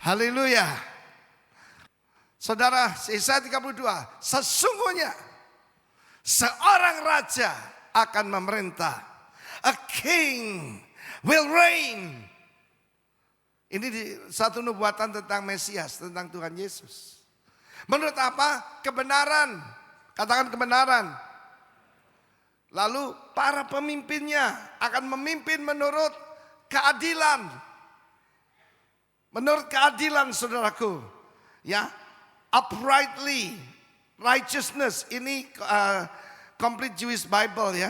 Haleluya. Saudara, Yesaya 32, sesungguhnya seorang raja akan memerintah. A king will reign. Ini di satu nubuatan tentang Mesias, tentang Tuhan Yesus. Menurut apa? Kebenaran. Katakan kebenaran. Lalu para pemimpinnya akan memimpin menurut keadilan. Menurut keadilan, saudaraku. Ya, uprightly, righteousness. Ini complete Jewish Bible ya.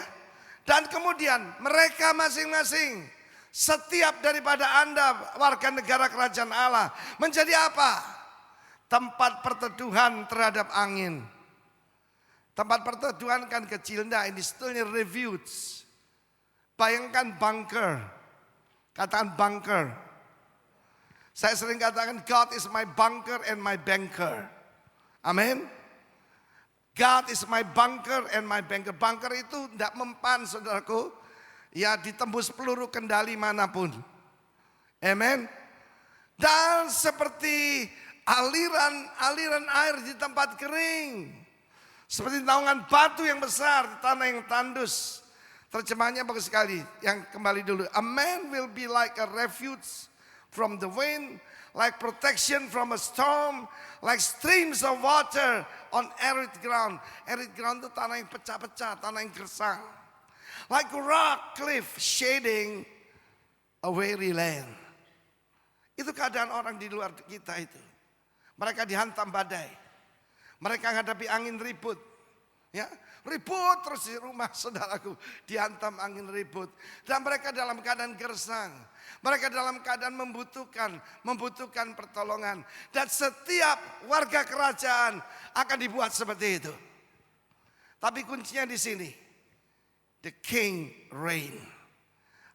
Dan kemudian mereka masing-masing, setiap daripada Anda warga negara kerajaan Allah, menjadi apa? Tempat perteduhan terhadap angin. Tempat perteduhan kan kecil, nah ini sebetulnya refuge. Bayangkan bunker. Katakan bunker. Saya sering katakan God is my bunker and my banker. Amin. God is my bunker and my banker. Bunker itu tidak mempan, saudaraku. Ya, ditembus peluru kendali manapun. Amin. Dan seperti aliran air di tempat kering. Seperti naungan batu yang besar di tanah yang tandus. Terjemahnya bagus sekali. Yang kembali dulu. A man will be like a refuge from the wind, like protection from a storm, like streams of water on arid ground. Arid ground itu tanah yang pecah-pecah, tanah yang gersang. Like a rock cliff shading a weary land. Itu keadaan orang di luar kita itu. Mereka dihantam badai. Mereka menghadapi angin ribut. Ya, ribut terus di rumah, saudaraku. Dihantam angin ribut. Dan mereka dalam keadaan gersang. Mereka dalam keadaan membutuhkan pertolongan. Dan setiap warga kerajaan akan dibuat seperti itu. Tapi kuncinya di sini. The king reign.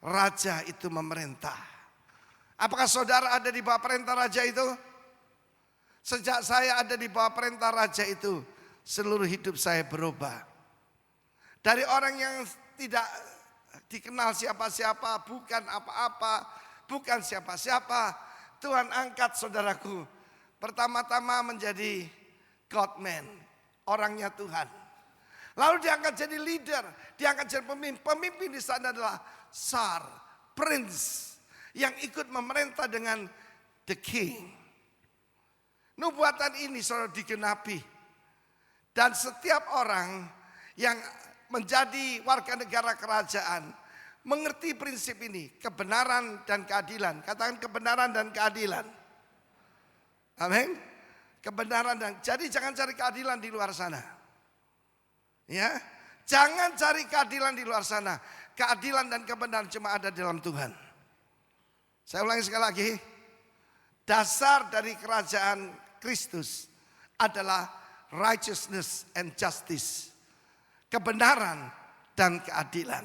Raja itu memerintah. Apakah saudara ada di bawah perintah raja itu? Sejak saya ada di bawah perintah raja itu, seluruh hidup saya berubah. Dari orang yang tidak dikenal siapa-siapa, bukan apa-apa, bukan siapa-siapa, Tuhan angkat saudaraku. Pertama-tama menjadi God-man, orangnya Tuhan. Lalu diangkat jadi leader, diangkat jadi pemimpin. Pemimpin di sana adalah Tsar, Prince, yang ikut memerintah dengan the king. Nubuatan ini saudara digenapi. Dan setiap orang yang menjadi warga negara kerajaan mengerti prinsip ini, kebenaran dan keadilan. Katakan kebenaran dan keadilan. Amin. Kebenaran dan jadi jangan cari keadilan di luar sana. Ya, jangan cari keadilan di luar sana. Keadilan dan kebenaran cuma ada dalam Tuhan. Saya ulangi sekali lagi. Dasar dari kerajaan Kristus adalah righteousness and justice. Kebenaran dan keadilan.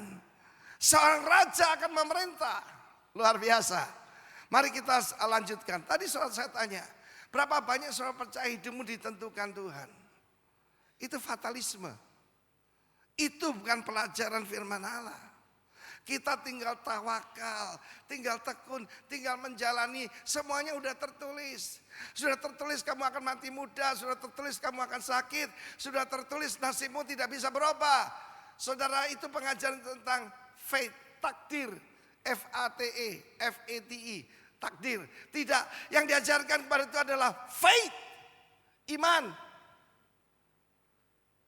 Seorang raja akan memerintah. Luar biasa. Mari kita lanjutkan. Tadi saya tanya, berapa banyak saudara percaya hidupmu ditentukan Tuhan? Itu fatalisme. Itu bukan pelajaran firman Allah. Kita tinggal tawakal, tinggal tekun, tinggal menjalani. Semuanya udah tertulis. Sudah tertulis kamu akan mati muda. Sudah tertulis kamu akan sakit. Sudah tertulis nasibmu tidak bisa berubah. Saudara, itu pengajaran tentang faith, takdir. F-A-T-E, F-E-T-I, takdir. Tidak, yang diajarkan kepada itu adalah faith, iman.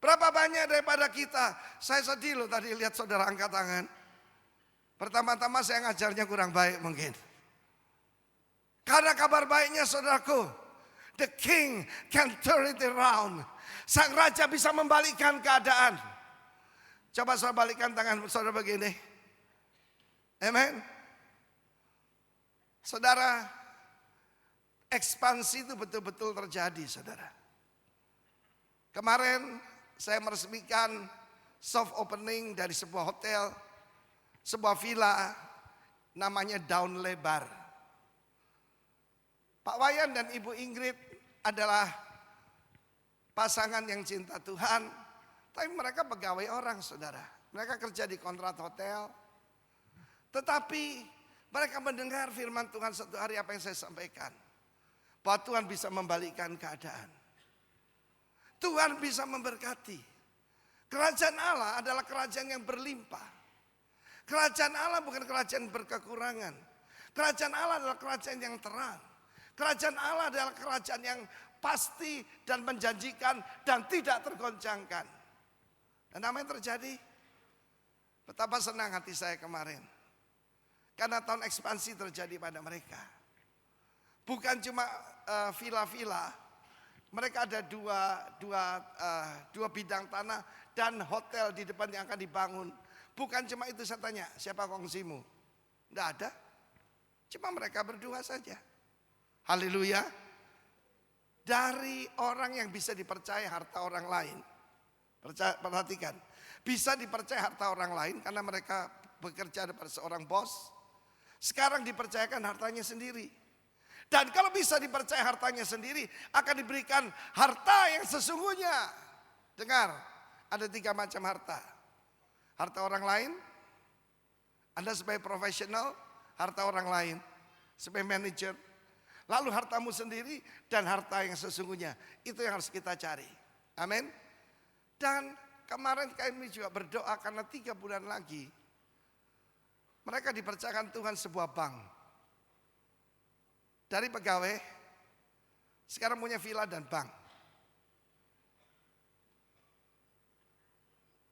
Berapa banyak daripada kita, saya sedih loh tadi lihat saudara angkat tangan. Pertama-tama saya ngajarnya kurang baik mungkin. Karena kabar baiknya saudaraku, the king can turn it around. Sang raja bisa membalikkan keadaan. Coba saudara balikkan tangan saudara begini. Amen. Saudara, ekspansi itu betul-betul terjadi saudara. Kemarin saya meresmikan soft opening dari sebuah hotel. Sebuah villa namanya Daun Lebar. Pak Wayan dan Ibu Ingrid adalah pasangan yang cinta Tuhan. Tapi mereka pegawai orang saudara. Mereka kerja di kontrak hotel. Tetapi mereka mendengar firman Tuhan satu hari apa yang saya sampaikan. bahwa Tuhan bisa membalikkan keadaan. Tuhan bisa memberkati. Kerajaan Allah adalah kerajaan yang berlimpah. Kerajaan Allah bukan kerajaan berkekurangan. Kerajaan Allah adalah kerajaan yang terang. Kerajaan Allah adalah kerajaan yang pasti dan menjanjikan dan tidak tergoncangkan. Dan apa yang terjadi? Betapa senang hati saya kemarin. Karena tahun ekspansi terjadi pada mereka. Bukan cuma villa-villa. Mereka ada dua bidang tanah dan hotel di depan yang akan dibangun. Bukan cuma itu, saya tanya, siapa kongsimu? Tidak ada. Cuma mereka berdua saja. Haleluya. Dari orang yang bisa dipercaya harta orang lain. Perhatikan. Bisa dipercaya harta orang lain karena mereka bekerja pada seorang bos. Sekarang dipercayakan hartanya sendiri. Dan kalau bisa dipercaya hartanya sendiri, akan diberikan harta yang sesungguhnya. Dengar, ada 3 macam harta. Harta orang lain, Anda sebagai profesional, harta orang lain, sebagai manajer. Lalu hartamu sendiri dan harta yang sesungguhnya. Itu yang harus kita cari. Amin. Dan kemarin kami juga berdoa karena 3 bulan lagi mereka dipercayakan Tuhan sebuah bank. Dari pegawai sekarang punya villa dan bank.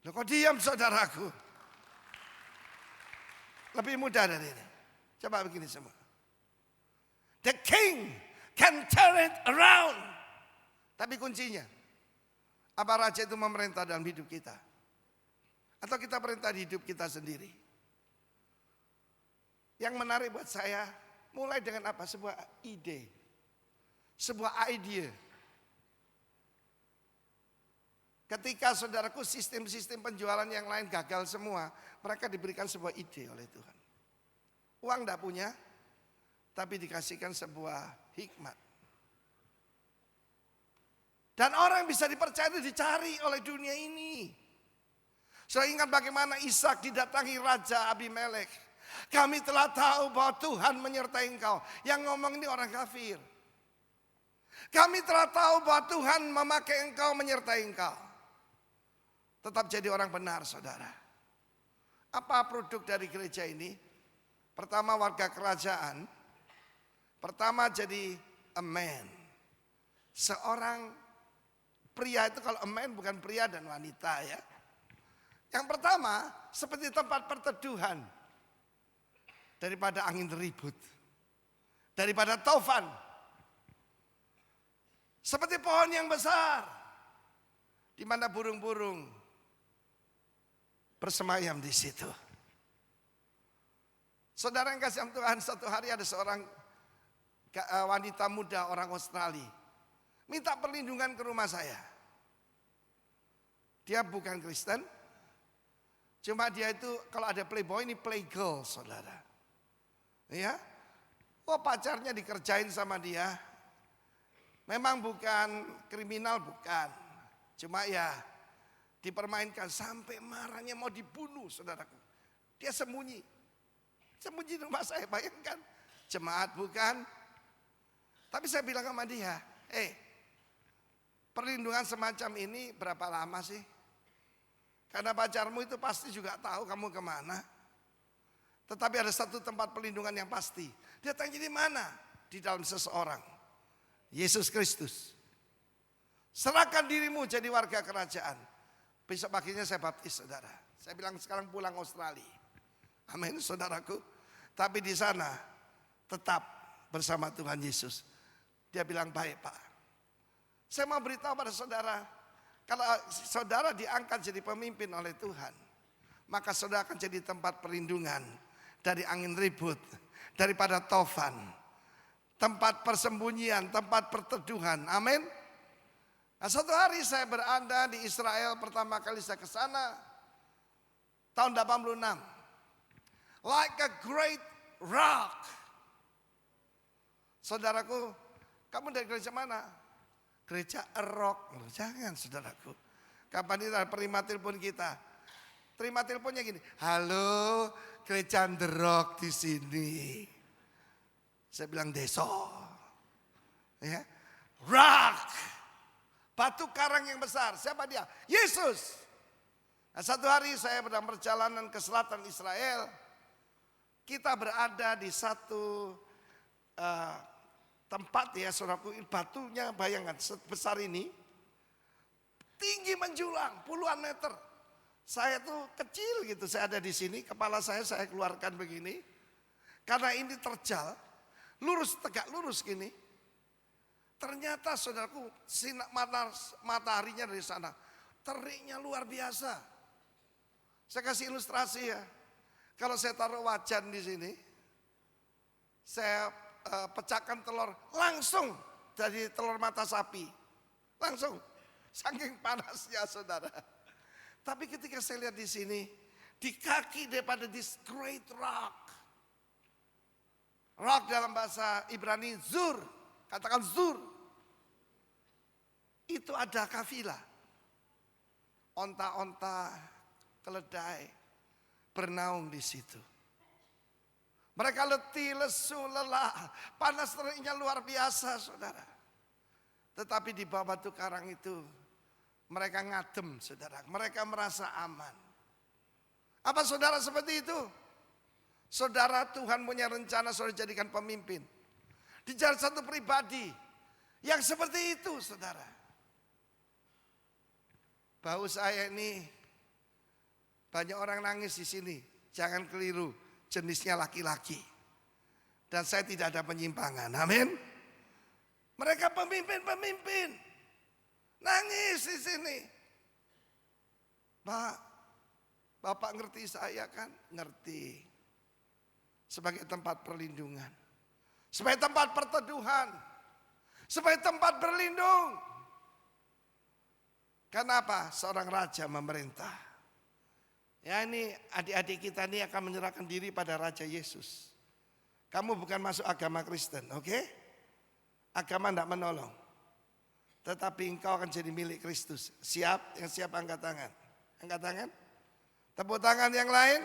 Loh, kok diam saudaraku? Lebih mudah dari ini. Coba begini semua. The king can turn it around. Tapi kuncinya, apa raja itu memerintah dalam hidup kita? Atau kita perintah di hidup kita sendiri? Yang menarik buat saya, mulai dengan apa? Sebuah ide. Sebuah idea. Ketika saudaraku sistem-sistem penjualan yang lain gagal semua, mereka diberikan sebuah ide oleh Tuhan. Uang tidak punya, tapi dikasihkan sebuah hikmat. Dan orang yang bisa dipercaya itu dicari oleh dunia ini. Saya ingat bagaimana Ishak didatangi Raja Abimelek. Kami telah tahu bahwa Tuhan menyertai engkau. Yang ngomong ini orang kafir. Kami telah tahu bahwa Tuhan memakai engkau, menyertai engkau. Tetap jadi orang benar, saudara. Apa produk dari gereja ini? Pertama, warga kerajaan. Pertama, jadi a man. Seorang pria itu, kalau a man bukan pria dan wanita ya. Yang pertama, seperti tempat perteduhan. Daripada angin ribut. Daripada taufan. Seperti pohon yang besar. Di mana burung-burung bersemayam di situ. Saudara yang kasih Tuhan, satu hari ada seorang wanita muda orang Australia. Minta perlindungan ke rumah saya. Dia bukan Kristen. Cuma dia itu kalau ada playboy ini playgirl, saudara. Ya, oh pacarnya dikerjain sama dia. Memang bukan kriminal, bukan. Cuma ya dipermainkan sampai marahnya mau dibunuh, saudaraku. Dia sembunyi. Sembunyi di rumah saya, bayangkan. Jemaat bukan. Tapi saya bilang sama dia, perlindungan semacam ini berapa lama sih? Karena pacarmu itu pasti juga tahu kamu kemana. Tetapi ada satu tempat perlindungan yang pasti. Dia tanya di mana? Di dalam seseorang. Yesus Kristus. Serahkan dirimu jadi warga kerajaan. Besok paginya saya baptis, saudara. Saya bilang sekarang pulang Australia. Amin, saudaraku. Tapi di sana tetap bersama Tuhan Yesus. Dia bilang, baik Pak. Saya mau beritahu pada saudara, kalau saudara diangkat jadi pemimpin oleh Tuhan, maka saudara akan jadi tempat perlindungan dari angin ribut, daripada taufan, tempat persembunyian, tempat perteduhan. Amin. Nah, satu hari saya berada di Israel, pertama kali saya ke sana tahun 86. Like a great rock. Saudaraku, kamu dari gereja mana? Gereja rock. Jangan, saudaraku. Kapan itu terima telepon kita? Terima teleponnya gini. Halo, gereja The Rock di sini. Saya bilang deso. Ya. Rock. Batu karang yang besar. Siapa dia? Yesus. Nah, satu hari saya sedang perjalanan ke selatan Israel. Kita berada di satu tempat ya saudaraku, batunya bayangkan sebesar ini. Tinggi menjulang puluhan meter. Saya tuh kecil gitu, saya ada di sini, kepala saya keluarkan begini. Karena ini terjal, lurus tegak lurus gini. Ternyata saudaraku, sinar mataharinya dari sana, teriknya luar biasa. Saya kasih ilustrasi ya. Kalau saya taruh wajan di sini, saya pecahkan telur langsung dari telur mata sapi. Langsung, saking panasnya saudara. Tapi ketika saya lihat di sini, di kaki daripada this great rock. Rock dalam bahasa Ibrani zur, katakan zur. Itu ada kafilah. Onta-onta, keledai bernaung di situ. Mereka letih, lesu, lelah, panas teriknya luar biasa saudara. Tetapi di bawah batu karang itu mereka ngadem saudara, mereka merasa aman. Apa saudara seperti itu? Saudara, Tuhan punya rencana saudara jadikan pemimpin. Di jalan satu pribadi yang seperti itu saudara. Bau saya ini banyak orang nangis di sini. Jangan keliru, jenisnya laki-laki. Dan saya tidak ada penyimpangan, amin. Mereka pemimpin. Nangis di sini. Pak, Bapak ngerti saya kan? Ngerti. Sebagai tempat perlindungan. Sebagai tempat perteduhan. Sebagai tempat berlindung. Kenapa? Seorang raja memerintah. Ya ini adik-adik kita ini akan menyerahkan diri pada Raja Yesus. Kamu bukan masuk agama Kristen, oke? Agama tidak menolong. Tetapi engkau akan jadi milik Kristus. Siap? Yang siap angkat tangan. Angkat tangan. Tepuk tangan yang lain.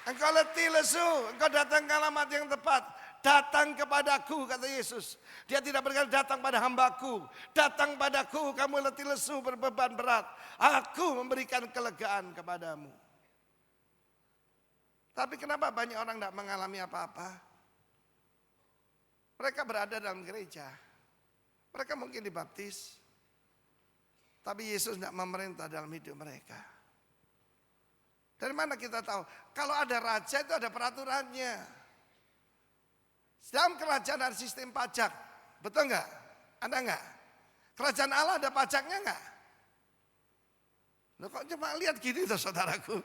Engkau letih lesu, engkau datang ke alamat yang tepat. Datang kepadaku, kata Yesus. Dia tidak berkata datang pada hambaku. Datang padaku, kamu letih lesu berbeban berat. Aku memberikan kelegaan kepadamu. Tapi kenapa banyak orang tidak mengalami apa-apa? Mereka berada dalam gereja. Mereka mungkin dibaptis. Tapi Yesus tidak memerintah dalam hidup mereka. Dari mana kita tahu? Kalau ada raja itu ada peraturannya. Dalam kerajaan ada sistem pajak. Betul enggak? Ada enggak? Kerajaan Allah ada pajaknya enggak? Loh kok cuma lihat gini tuh saudaraku.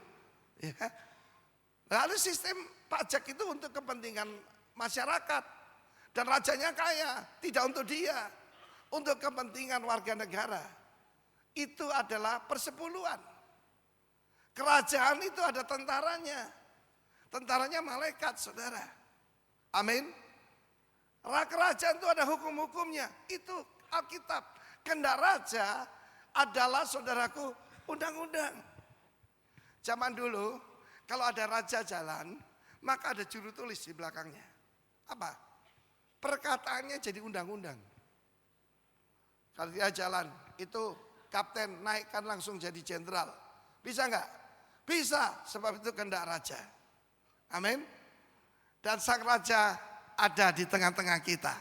Ya. Lalu sistem pajak itu untuk kepentingan masyarakat. Dan rajanya kaya, tidak untuk dia. Untuk kepentingan warga negara. Itu adalah persepuluhan. Kerajaan itu ada tentaranya. Tentaranya malaikat saudara. Amin. Kerajaan itu ada hukum-hukumnya. Itu Alkitab. Kehendak raja adalah saudaraku undang-undang. Zaman dulu kalau ada raja jalan, maka ada juru tulis di belakangnya. Apa? Perkataannya jadi undang-undang. Kalau dia jalan, itu kapten naikkan langsung jadi jenderal. Bisa enggak? Bisa, sebab itu kehendak raja. Amin. Dan sang raja ada di tengah-tengah kita.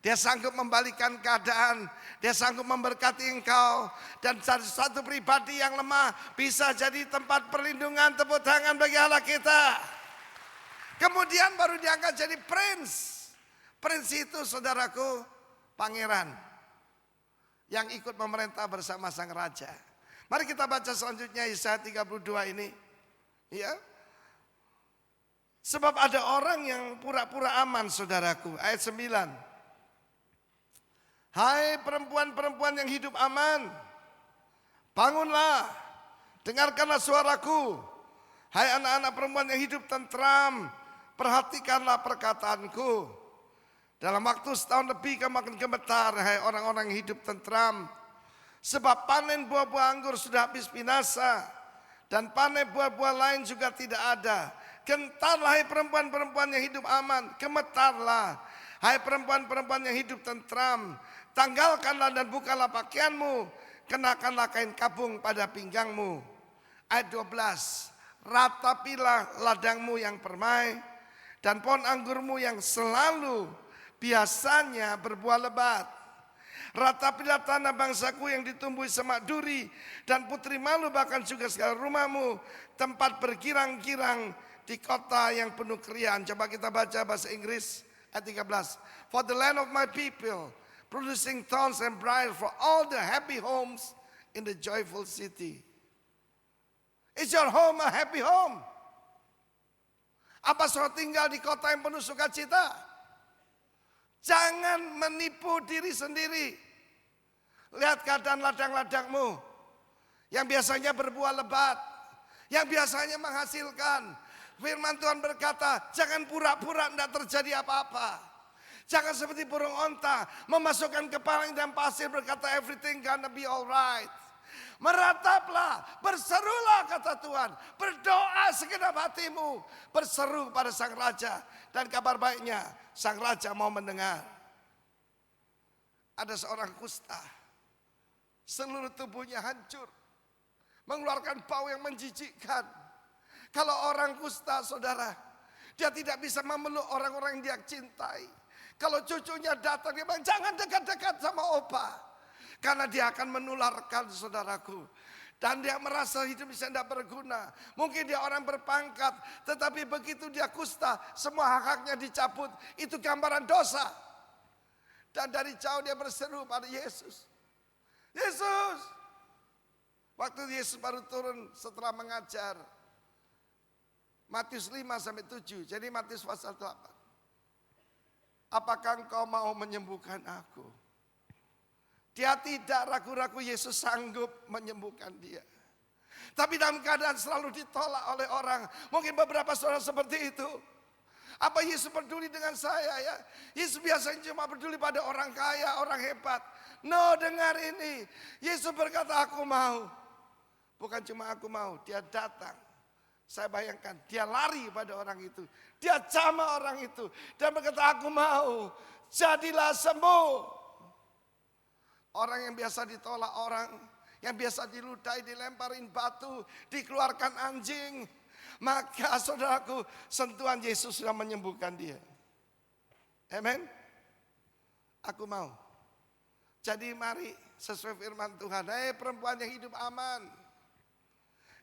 Dia sanggup membalikan keadaan. Dia sanggup memberkati engkau. Dan satu pribadi yang lemah bisa jadi tempat perlindungan. Tepuk tangan bagi Allah kita. Kemudian baru diangkat jadi prince. Prince itu saudaraku pangeran. Yang ikut memerintah bersama sang raja. Mari kita baca selanjutnya Yesaya 32 ini. Ya. Sebab ada orang yang pura-pura aman saudaraku. Ayat 9. Hai perempuan-perempuan yang hidup aman. Bangunlah. Dengarkanlah suaraku. Hai anak-anak perempuan yang hidup tentram. Perhatikanlah perkataanku. Dalam waktu setahun lebih kamu akan gemetar. Hai orang-orang yang hidup tentram. Sebab panen buah-buah anggur sudah habis binasa. Dan panen buah-buah lain juga tidak ada. Gentarlah hai perempuan-perempuan yang hidup aman. Gemetarlah. Hai perempuan-perempuan yang hidup tentram, tanggalkanlah dan bukalah pakaianmu, kenakanlah kain kapung pada pinggangmu. Ayat 12, ratapilah ladangmu yang permai dan pohon anggurmu yang selalu biasanya berbuah lebat. Ratapilah tanah bangsaku yang ditumbuhi semak duri dan putri malu, bahkan juga segala rumahmu, tempat berkirang-kirang di kota yang penuh keriaan. Coba kita baca bahasa Inggris ayat 13. For the land of my people, producing thorns and briars, for all the happy homes in the joyful city. Is your home a happy home? Apa saudara tinggal di kota yang penuh sukacita? Jangan menipu diri sendiri. Lihat keadaan ladang-ladangmu yang biasanya berbuah lebat, yang biasanya menghasilkan. Firman Tuhan berkata, jangan pura-pura tidak terjadi apa-apa. Jangan seperti burung onta memasukkan kepalanya dalam pasir berkata everything gonna be alright. Merataplah, berserulah kata Tuhan. Berdoa segenap hatimu, berseru pada sang raja. Dan kabar baiknya, sang raja mau mendengar. Ada seorang kusta, seluruh tubuhnya hancur, mengeluarkan bau yang menjijikkan. Kalau orang kusta, saudara, dia tidak bisa memeluk orang-orang yang dia cintai. Kalau cucunya datang, dia bilang jangan dekat-dekat sama opa, karena dia akan menularkan, saudaraku. Dan dia merasa hidup bisa tidak berguna. Mungkin dia orang berpangkat, tetapi begitu dia kusta, semua hak-haknya dicabut. Itu gambaran dosa. Dan dari jauh dia berseru pada Yesus. Yesus. Waktu Yesus baru turun setelah mengajar. Matius 5-7. Jadi Matius pasal 8. Apakah engkau mau menyembuhkan aku? Dia tidak ragu-ragu, Yesus sanggup menyembuhkan dia. Tapi dalam keadaan selalu ditolak oleh orang. Mungkin beberapa saudara seperti itu. Apa Yesus peduli dengan saya ya? Yesus biasanya cuma peduli pada orang kaya, orang hebat. No, dengar ini. Yesus berkata aku mau. Bukan cuma aku mau, dia datang. Saya bayangkan dia lari pada orang itu. Dia jamah orang itu. Dan berkata aku mau. Jadilah sembuh. Orang yang biasa ditolak orang. Yang biasa diludahi, dilemparin batu. Dikeluarkan anjing. Maka saudaraku, sentuhan Yesus sudah menyembuhkan dia. Amen. Aku mau. Jadi mari sesuai firman Tuhan. Hei perempuan yang hidup aman.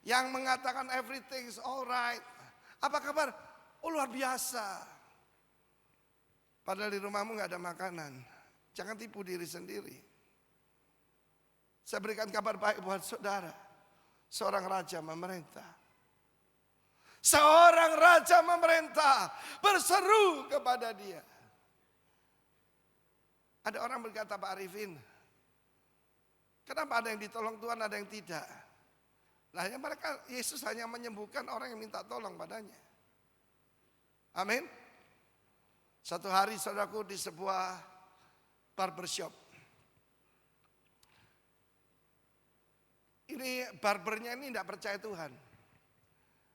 Yang mengatakan everything is alright. Apa kabar? Oh luar biasa. Padahal di rumahmu gak ada makanan. Jangan tipu diri sendiri. Saya berikan kabar baik buat saudara. Seorang raja memerintah. Seorang raja memerintah. Berseru kepada dia. Ada orang berkata, Pak Arifin, kenapa ada yang ditolong Tuhan, ada yang tidak? Nah, mereka Yesus hanya menyembuhkan orang yang minta tolong padanya. Amin. Satu hari saudaraku di sebuah barbershop. Ini barbernya ini tidak percaya Tuhan.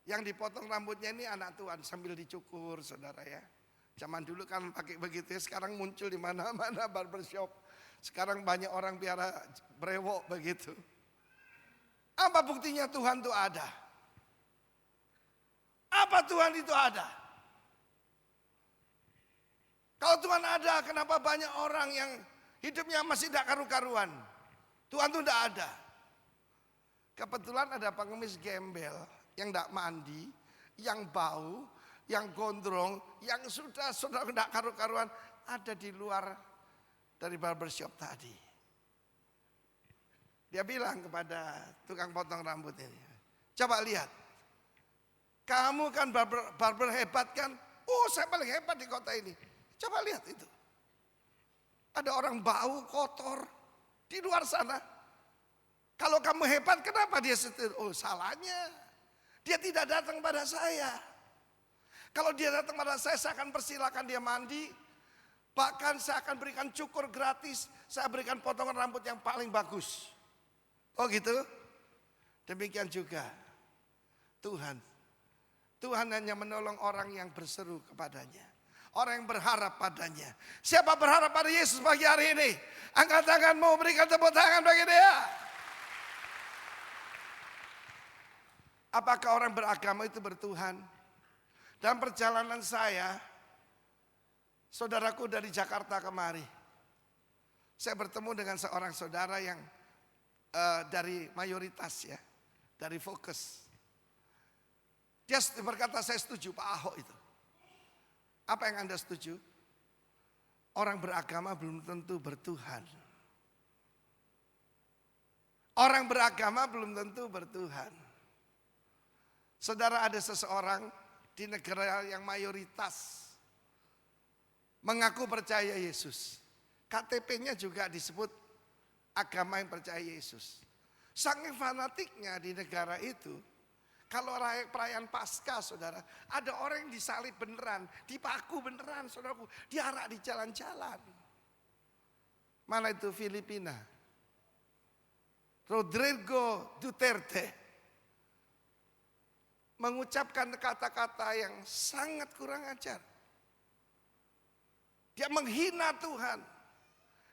Yang dipotong rambutnya ini anak Tuhan sambil dicukur, saudara ya. Zaman dulu kan pakai begitu, sekarang muncul di mana-mana barbershop. Sekarang banyak orang piara brewok begitu. Apa buktinya Tuhan itu ada? Apa Tuhan itu ada? Kalau Tuhan ada, kenapa banyak orang yang hidupnya masih tidak karu-karuan? Tuhan itu tidak ada. Kebetulan ada pengemis gembel yang tidak mandi, yang bau, yang gondrong, yang sudah tidak karu-karuan, ada di luar dari barbershop tadi. Dia bilang kepada tukang potong rambut ini, coba lihat, kamu kan barber hebat kan? Oh saya paling hebat di kota ini. Coba lihat itu. Ada orang bau kotor di luar sana. Kalau kamu hebat kenapa dia setir? Oh salahnya, dia tidak datang pada saya. Kalau dia datang pada saya akan persilakan dia mandi. Bahkan saya akan berikan cukur gratis. Saya berikan potongan rambut yang paling bagus. Oh gitu? Demikian juga Tuhan. Tuhan hanya menolong orang yang berseru kepadanya. Orang yang berharap padanya. Siapa berharap pada Yesus pagi hari ini? Angkat tanganmu, berikan tepuk tangan bagi dia. Apakah orang beragama itu bertuhan? Dalam perjalanan saya, saudaraku dari Jakarta kemari, saya bertemu dengan seorang saudara yang dari mayoritas ya, dari Fokus. Dia berkata, saya setuju Pak Ahok itu. Apa yang Anda setuju? Orang beragama belum tentu bertuhan. Orang beragama belum tentu bertuhan. Saudara, ada seseorang di negara yang mayoritas mengaku percaya Yesus. KTP-nya juga disebut agama yang percaya Yesus. Saking fanatiknya di negara itu, kalau perayaan Paskah, saudara, ada orang yang disalib beneran, dipaku beneran, saudaraku, diarak di jalan-jalan. Mana itu Filipina? Rodrigo Duterte mengucapkan kata-kata yang sangat kurang ajar. Dia menghina Tuhan.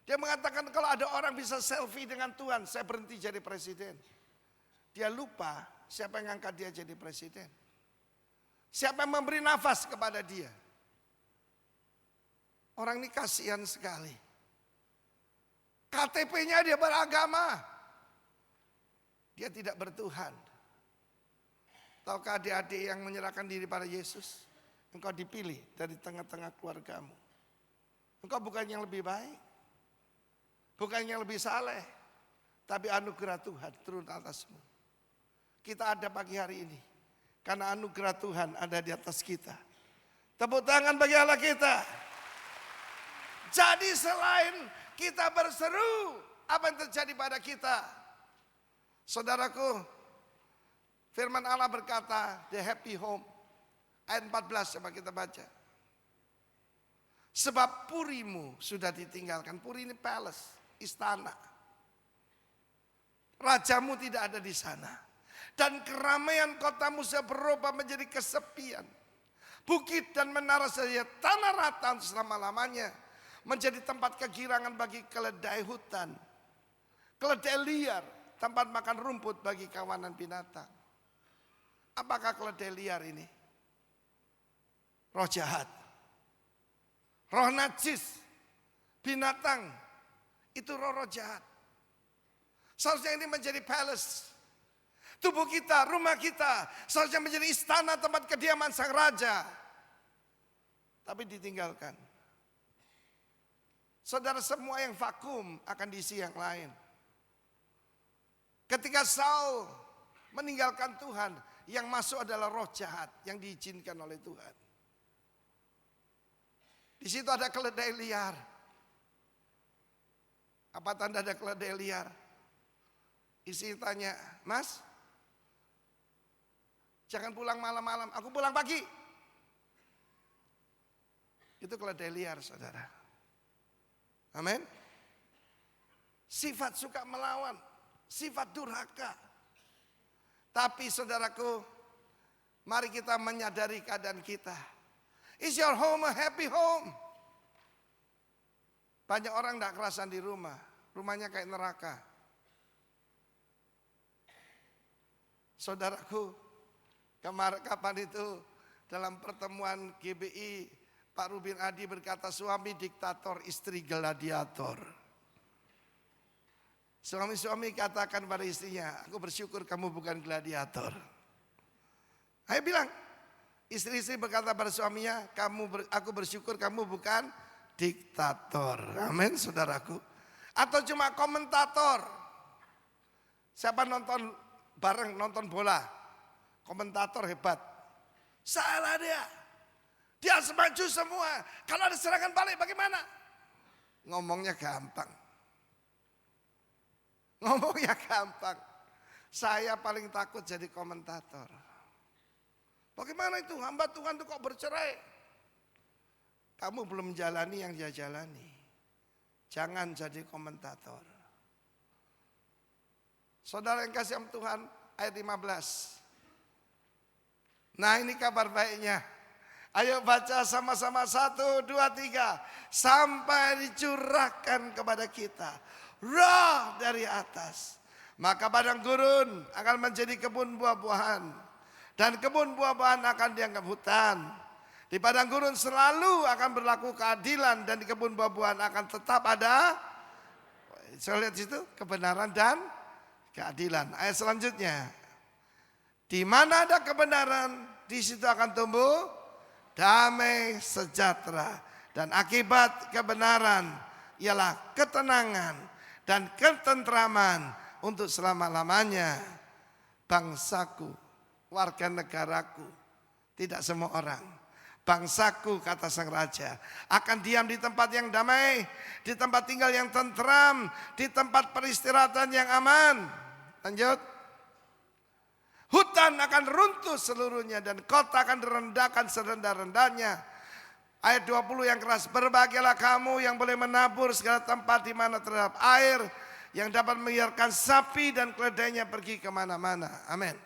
Dia mengatakan kalau ada orang bisa selfie dengan Tuhan, saya berhenti jadi presiden. Dia lupa siapa yang angkat dia jadi presiden. Siapa yang memberi nafas kepada dia. Orang ini kasihan sekali. KTP-nya dia beragama. Dia tidak bertuhan. Tahukah adik-adik yang menyerahkan diri pada Yesus? Engkau dipilih dari tengah-tengah keluargamu. Engkau bukan yang lebih baik. Bukan yang lebih saleh. Tapi anugerah Tuhan turun atasmu. Kita ada pagi hari ini. Karena anugerah Tuhan ada di atas kita. Tepuk tangan bagi Allah kita. Jadi selain kita berseru, apa yang terjadi pada kita? Saudaraku, firman Allah berkata, the happy home. Ayat 14 coba kita baca. Sebab purimu sudah ditinggalkan. Puri ini palace, istana. Rajamu tidak ada di sana. Dan keramaian kotamu sudah berubah menjadi kesepian. Bukit dan menara saja tanah rata selama-lamanya. Menjadi tempat kegirangan bagi keledai hutan. Keledai liar, tempat makan rumput bagi kawanan binatang. Apakah keledai liar ini? Roh jahat. Roh najis. Binatang. Itu roh-roh jahat. Seharusnya ini menjadi palace. Tubuh kita, rumah kita. Seharusnya menjadi istana tempat kediaman sang raja. Tapi ditinggalkan. Saudara, semua yang vakum akan diisi yang lain. Ketika Saul meninggalkan Tuhan, yang masuk adalah roh jahat yang diizinkan oleh Tuhan. Di situ ada keledai liar. Apa tanda ada keledai liar? Isi tanya, Mas, jangan pulang malam-malam, aku pulang pagi. Itu keledai liar, saudara. Amin. Sifat suka melawan, sifat durhaka. Tapi saudaraku, mari kita menyadari keadaan kita. Is your home a happy home? Banyak orang tidak kerasan di rumah. Rumahnya kayak neraka. Saudaraku, kapan itu dalam pertemuan GBI, Pak Rubin Adi berkata suami diktator, istri gladiator. Suami-suami katakan pada istrinya, aku bersyukur kamu bukan gladiator. Ayo bilang, istri-istri berkata pada suaminya, aku bersyukur kamu bukan diktator. Amin, saudaraku. Atau cuma komentator. Siapa nonton bareng nonton bola? Komentator hebat. Salah dia. Dia harus maju semua. Kalau ada serangan balik bagaimana? Ngomongnya gampang. Ngomongnya gampang. Saya paling takut jadi komentator. Bagaimana itu? Hamba Tuhan itu kok bercerai? Kamu belum jalani yang dia jalani. Jangan jadi komentator. Saudara yang kasih Tuhan, ayat 15. Nah, ini kabar baiknya. Ayo baca sama-sama 1, 2, 3. Sampai dicurahkan kepada kita roh dari atas. Maka padang gurun akan menjadi kebun buah-buahan. Dan kebun buah-buahan akan dianggap hutan. Di padang gurun selalu akan berlaku keadilan. Dan di kebun buah-buahan akan tetap ada, saya lihat situ, kebenaran dan keadilan. Ayat selanjutnya. Di mana ada kebenaran, di situ akan tumbuh damai sejahtera. Dan akibat kebenaran ialah ketenangan dan ketentraman untuk selama-lamanya. Bangsaku, warga negaraku, tidak semua orang. Bangsaku, kata sang raja, akan diam di tempat yang damai, di tempat tinggal yang tentram, di tempat peristirahatan yang aman. Lanjut. Hutan akan runtuh seluruhnya dan kota akan direndahkan serendah-rendahnya. Ayat 20 yang keras. Berbahagialah kamu yang boleh menabur segala tempat di mana terdapat air, yang dapat membiarkan sapi dan keledainya pergi kemana-mana. Amin.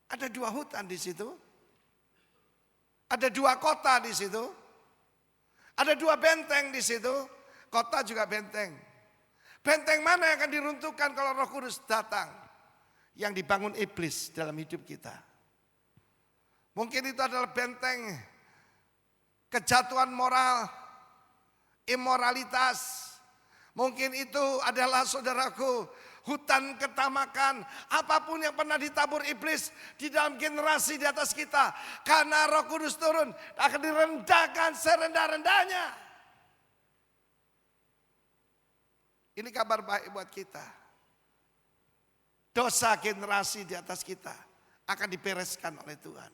Ada 2 hutan di situ. Ada 2 kota di situ. Ada 2 benteng di situ. Kota juga benteng. Benteng mana yang akan diruntuhkan kalau Roh Kudus datang? Yang dibangun iblis dalam hidup kita. Mungkin itu adalah benteng kejatuhan moral, imoralitas. Mungkin itu adalah, saudaraku, hutan ketamakan. Apapun yang pernah ditabur iblis di dalam generasi di atas kita. Karena Roh Kudus turun akan direndahkan serendah-rendahnya. Ini kabar baik buat kita. Dosa generasi di atas kita akan dibereskan oleh Tuhan.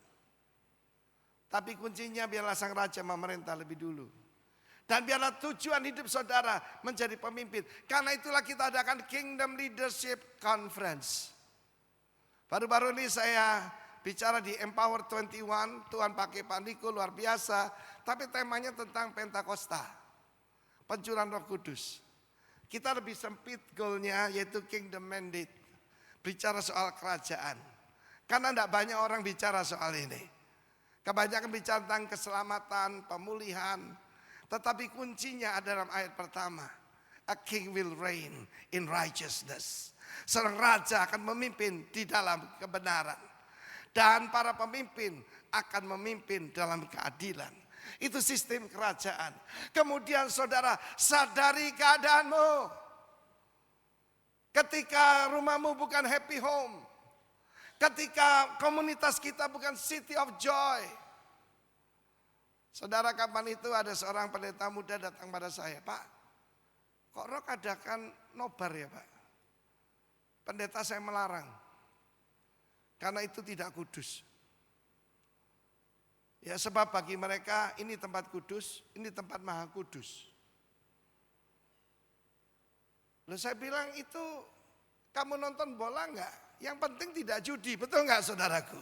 Tapi kuncinya biarlah sang raja memerintah lebih dulu. Dan biarlah tujuan hidup saudara menjadi pemimpin. Karena itulah kita adakan Kingdom Leadership Conference. Baru-baru ini saya bicara di Empower 21. Tuhan pakai Pak Niko luar biasa. Tapi temanya tentang Pentakosta. Pencurahan Roh Kudus. Kita lebih sempit goalnya, yaitu Kingdom Mandate. Bicara soal kerajaan. Karena tidak banyak orang bicara soal ini. Kebanyakan bicara tentang keselamatan, pemulihan. Tetapi kuncinya ada dalam ayat pertama. A king will reign in righteousness. Seorang raja akan memimpin di dalam kebenaran. Dan para pemimpin akan memimpin dalam keadilan. Itu sistem kerajaan. Kemudian saudara, sadari keadaanmu. Ketika rumahmu bukan happy home. Ketika komunitas kita bukan city of joy. Saudara, kapan itu ada seorang pendeta muda datang pada saya. Pak, kok Roh adakan nobar ya Pak? Pendeta saya melarang. Karena itu tidak kudus. Ya sebab bagi mereka ini tempat kudus, ini tempat maha kudus. Lalu saya bilang, itu kamu nonton bola enggak? Yang penting tidak judi, betul enggak saudaraku?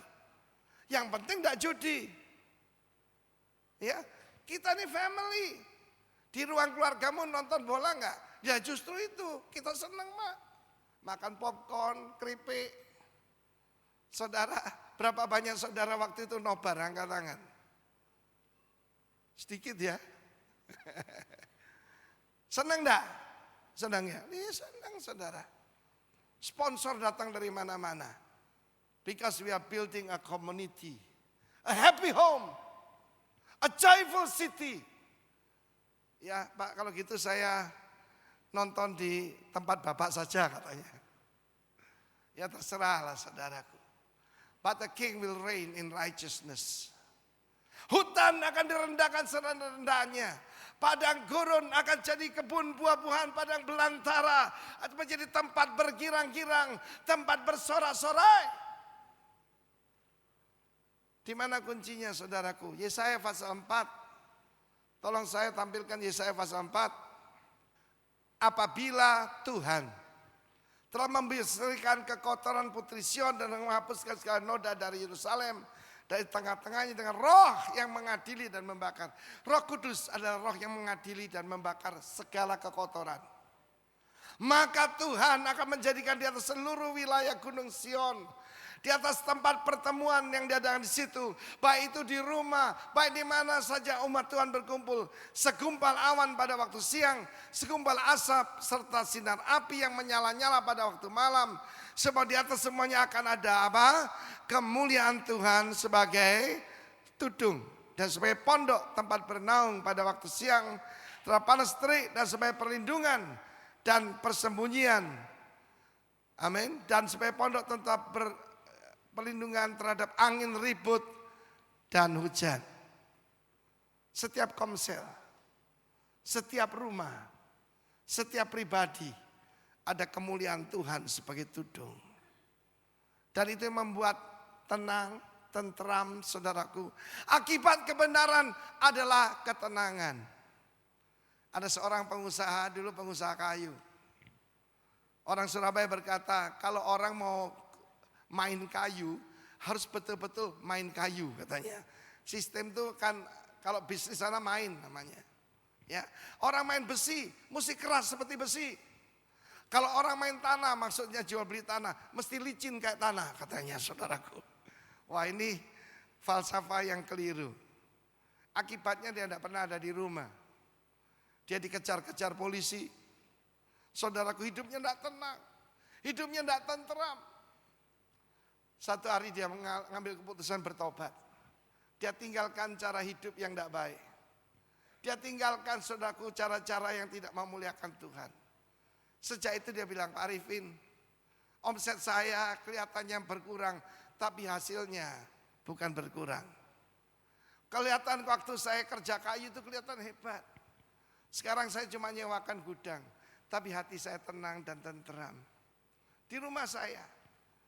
Yang penting tidak judi. Ya, kita ini family. Di ruang keluargamu nonton bola enggak? Ya justru itu, kita senang Mak. Makan popcorn, keripik. Saudara, berapa banyak saudara waktu itu nobar angkat tangan? Sedikit ya. Senang enggak? Senang ya? Iya senang saudara. Sponsor datang dari mana-mana. Because we are building a community. A happy home. A joyful city. Ya Pak, kalau gitu saya nonton di tempat Bapak saja katanya. Ya terserahlah saudaraku. But the king will reign in righteousness. Hutan akan direndahkan serendah-rendahnya. Padang gurun akan jadi kebun buah-buahan, padang belantara akan menjadi tempat bergirang-girang, tempat bersorak-sorai. Di mana kuncinya saudaraku? Yesaya pasal 4. Tolong saya tampilkan Yesaya pasal 4. Apabila Tuhan telah membersihkan kekotoran putri Sion dan menghapuskan segala noda dari Yerusalem, dari tengah-tengahnya dengan roh yang mengadili dan membakar. Roh Kudus adalah roh yang mengadili dan membakar segala kekotoran. Maka Tuhan akan menjadikan di atas seluruh wilayah gunung Sion di atas tempat pertemuan yang diadakan di situ, baik itu di rumah, baik di mana saja umat Tuhan berkumpul, segumpal awan pada waktu siang, segumpal asap serta sinar api yang menyala-nyala pada waktu malam. Sebab di atas semuanya akan ada apa? Kemuliaan Tuhan sebagai tudung dan sebagai pondok tempat bernaung pada waktu siang, terhadap panas terik dan sebagai perlindungan dan persembunyian. Amin. Dan sebagai pondok tetap perlindungan terhadap angin ribut dan hujan. Setiap komsel, setiap rumah, setiap pribadi ada kemuliaan Tuhan sebagai tudung. Dan itu yang membuat tenang, tentram saudaraku. Akibat kebenaran adalah ketenangan. Ada seorang pengusaha, dulu pengusaha kayu. Orang Surabaya berkata, kalau orang mau main kayu, harus betul-betul main kayu katanya. Sistem itu kan kalau bisnis sana main namanya. Ya, orang main besi, mesti keras seperti besi. Kalau orang main tanah, maksudnya jual beli tanah, mesti licin kayak tanah katanya saudaraku. Wah, ini falsafah yang keliru. Akibatnya dia tidak pernah ada di rumah. Dia dikejar-kejar polisi. Saudaraku, hidupnya tidak tenang. Hidupnya tidak tenteram. Satu hari dia mengambil keputusan bertobat. Dia tinggalkan cara hidup yang tidak baik. Dia tinggalkan saudaraku cara-cara yang tidak memuliakan Tuhan. Sejak itu dia bilang, Pak Arifin, omset saya kelihatannya berkurang, tapi hasilnya bukan berkurang. Kelihatan waktu saya kerja kayu itu kelihatan hebat. Sekarang saya cuma nyewakan gudang, tapi hati saya tenang dan tenteram. Di rumah saya,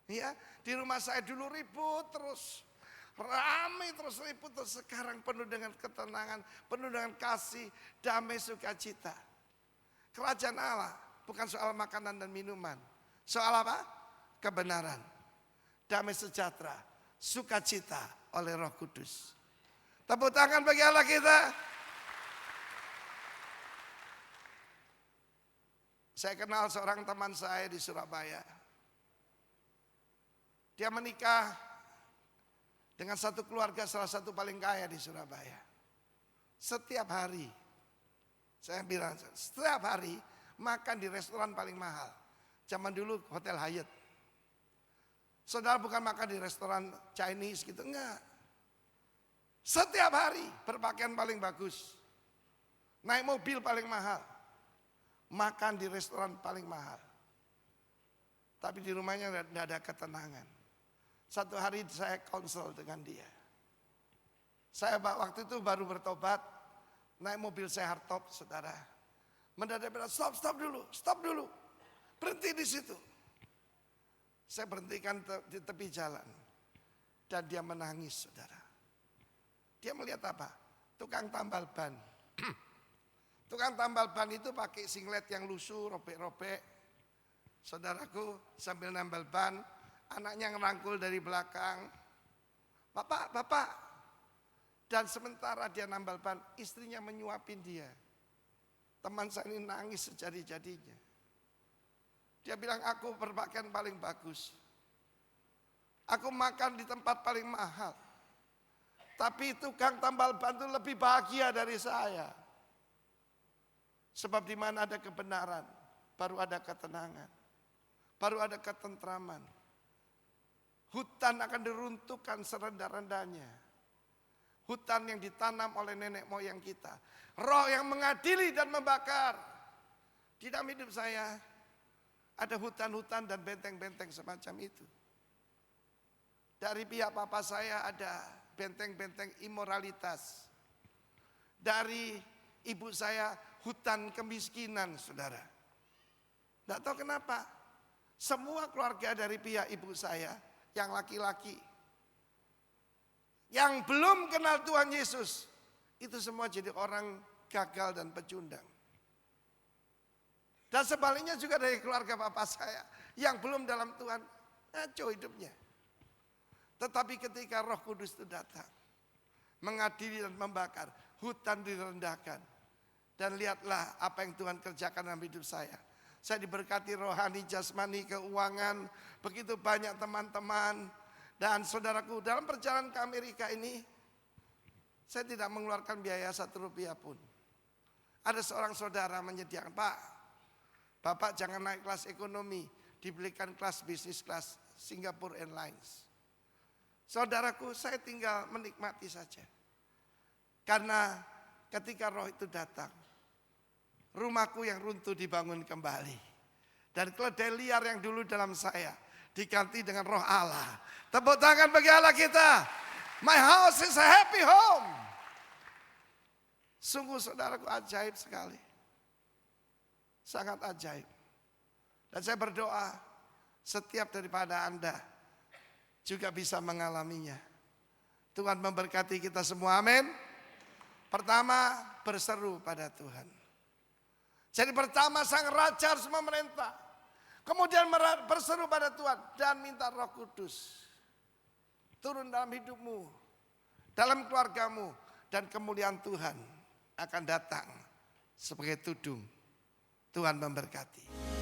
ya, di rumah saya dulu ribut terus, ramai terus ribut terus. Sekarang penuh dengan ketenangan, penuh dengan kasih, damai, sukacita. Kerajaan Allah bukan soal makanan dan minuman. Soal apa? Kebenaran, damai sejahtera, sukacita oleh Roh Kudus. Tepuk tangan bagi Allah kita. Saya kenal seorang teman saya di Surabaya. Dia menikah dengan satu keluarga salah satu paling kaya di Surabaya. Setiap hari, saya bilang, setiap hari makan di restoran paling mahal. Zaman dulu Hotel Hyatt. Saudara bukan makan di restoran Chinese gitu, enggak. Setiap hari berpakaian paling bagus. Naik mobil paling mahal. Makan di restoran paling mahal. Tapi di rumahnya tidak ada ketenangan. Satu hari saya konsel dengan dia. Saya waktu itu baru bertobat. Naik mobil saya hardtop, saudara. Mendadak bilang, stop dulu. Berhenti di situ. Saya berhentikan di tepi jalan. Dan dia menangis, saudara. Dia melihat apa? Tukang tambal ban. Tukang tambal ban itu pakai singlet yang lusuh, robek-robek. Saudaraku sambil nambal ban, anaknya ngerangkul dari belakang. Bapak. Dan sementara dia nambal ban, istrinya menyuapin dia. Teman saya ini nangis sejadi-jadinya. Dia bilang, aku berpakaian paling bagus. Aku makan di tempat paling mahal. Tapi tukang tambal ban itu lebih bahagia dari saya. Sebab di mana ada kebenaran, baru ada ketenangan. Baru ada ketentraman. Hutan akan diruntuhkan serendah-rendahnya. Hutan yang ditanam oleh nenek moyang kita. Roh yang mengadili dan membakar. Di dalam hidup saya ada hutan-hutan dan benteng-benteng semacam itu. Dari pihak papa saya ada benteng-benteng imoralitas. Dari ibu saya hutan kemiskinan, saudara. Tidak tahu kenapa. Semua keluarga dari pihak ibu saya yang laki-laki, yang belum kenal Tuhan Yesus, itu semua jadi orang gagal dan pecundang. Dan sebaliknya juga dari keluarga papa saya yang belum dalam Tuhan, ngaco hidupnya. Tetapi ketika Roh Kudus itu datang, mengadili dan membakar, hutan direndahkan. Dan lihatlah apa yang Tuhan kerjakan dalam hidup saya. Saya diberkati rohani, jasmani, keuangan. Begitu banyak teman-teman. Dan saudaraku, dalam perjalanan ke Amerika ini, saya tidak mengeluarkan biaya 1 rupiah pun. Ada seorang saudara menyediakan, Pak, Bapak jangan naik kelas ekonomi, dibelikan kelas bisnis, kelas Singapore Airlines. Saudaraku, saya tinggal menikmati saja. Karena ketika roh itu datang, rumahku yang runtuh dibangun kembali. Dan keledai liar yang dulu dalam saya diganti dengan roh Allah. Tepuk tangan bagi Allah kita. My house is a happy home. Sungguh saudaraku ajaib sekali. Sangat ajaib. Dan saya berdoa setiap daripada Anda juga bisa mengalaminya. Tuhan memberkati kita semua, amin. Pertama, berseru pada Tuhan. Jadi pertama sang raja harus memerintah. Kemudian berseru pada Tuhan dan minta Roh Kudus turun dalam hidupmu, dalam keluargamu, dan kemuliaan Tuhan akan datang sebagai tudung. Tuhan memberkati.